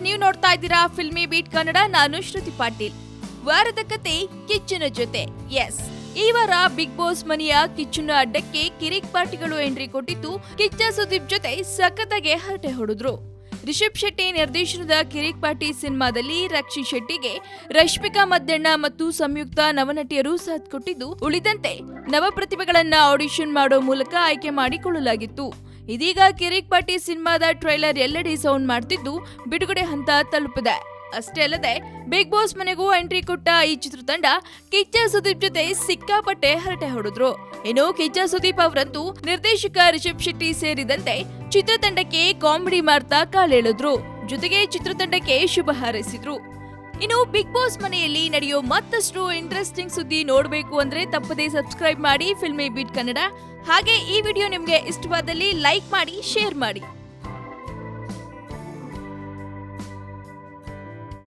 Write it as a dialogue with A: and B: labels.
A: ನೀವು ನೋಡ್ತಾ ಇದ್ದೀರಾ ಫಿಲ್ಮಿ ಬೀಟ್ ಕನ್ನಡ. ನಾನು ಶ್ರುತಿ ಪಾಟೀಲ್. ವಾರದ ಕತೆ ಕಿಚ್ಚನ ಜೊತೆ. ಎಸ್, ಈ ವಾರ ಬಿಗ್ ಬಾಸ್ ಮನೆಯ ಕಿಚ್ಚನ ಅಡ್ಡಕ್ಕೆ ಕಿರಿಕ್ ಪಾರ್ಟಿಗಳು ಎಂಟ್ರಿ ಕೊಟ್ಟಿದ್ದು ಕಿಚ್ಚ ಸುದೀಪ್ ಜೊತೆ ಸಖತ್ತಾಗೆ ಹರಟೆ ಹೊಡೆದ್ರು. ರಿಷಬ್ ಶೆಟ್ಟಿ ನಿರ್ದೇಶನದ ಕಿರಿಕ್ ಪಾರ್ಟಿ ಸಿನಿಮಾದಲ್ಲಿ ರಕ್ಷಿ ಶೆಟ್ಟಿಗೆ ರಶ್ಮಿಕಾ ಮದ್ದಣ್ಣ ಮತ್ತು ಸಂಯುಕ್ತ ನವನಟಿಯರು ಸಾಥ್ ಕೊಟ್ಟಿದ್ದು, ಉಳಿದಂತೆ ನವ ಪ್ರತಿಭೆಗಳನ್ನ ಆಡಿಷನ್ ಮಾಡೋ ಮೂಲಕ ಆಯ್ಕೆ ಮಾಡಿಕೊಳ್ಳಲಾಗಿತ್ತು. ಇದೀಗ ಕಿರಿಕ್ ಪಾರ್ಟಿ ಸಿನಿಮಾದ ಟ್ರೈಲರ್ ಎಲ್ಲೆಡೆ ಸೌಂಡ್ ಮಾಡ್ತಿದ್ದು ಬಿಡುಗಡೆ ಹಂತ ತಲುಪಿದೆ. ಅಷ್ಟೇ ಅಲ್ಲದೆ ಬಿಗ್ ಬಾಸ್ ಮನೆಗೂ ಎಂಟ್ರಿ ಕೊಟ್ಟ ಈ ಚಿತ್ರತಂಡ ಕಿಚ್ಚ ಸುದೀಪ್ ಜೊತೆ ಸಿಕ್ಕಾಪಟ್ಟೆ ಹರಟೆ ಹೊಡೆದ್ರು. ಇನ್ನು ಕಿಚ್ಚ ಸುದೀಪ್ ಅವರಂತೂ ನಿರ್ದೇಶಕ ರಿಷಬ್ ಶೆಟ್ಟಿ ಸೇರಿದಂತೆ ಚಿತ್ರತಂಡಕ್ಕೆ ಕಾಮಿಡಿ ಮಾಡ್ತಾ ಕಾಲೆಳೆದ್ರು. ಜೊತೆಗೆ ಚಿತ್ರತಂಡಕ್ಕೆ ಶುಭ ಹಾರೈಸಿದ್ರು. ಇನ್ನು ಬಿಗ್ ಬಾಸ್ ಮನೆಯಲ್ಲಿ ನಡೆಯೋ ಮತ್ತಷ್ಟು ಇಂಟ್ರೆಸ್ಟಿಂಗ್ ಸುದ್ದಿ ನೋಡಬೇಕು ಅಂದ್ರೆ ತಪ್ಪದೇ ಸಬ್ಸ್ಕ್ರೈಬ್ ಮಾಡಿ ಫಿಲ್ಮಿ ಬೀಟ್ ಕನ್ನಡ. ಹಾಗೆ ಈ ವಿಡಿಯೋ ನಿಮ್ಗೆ ಇಷ್ಟವಾದಲ್ಲಿ ಲೈಕ್ ಮಾಡಿ, ಶೇರ್ ಮಾಡಿ.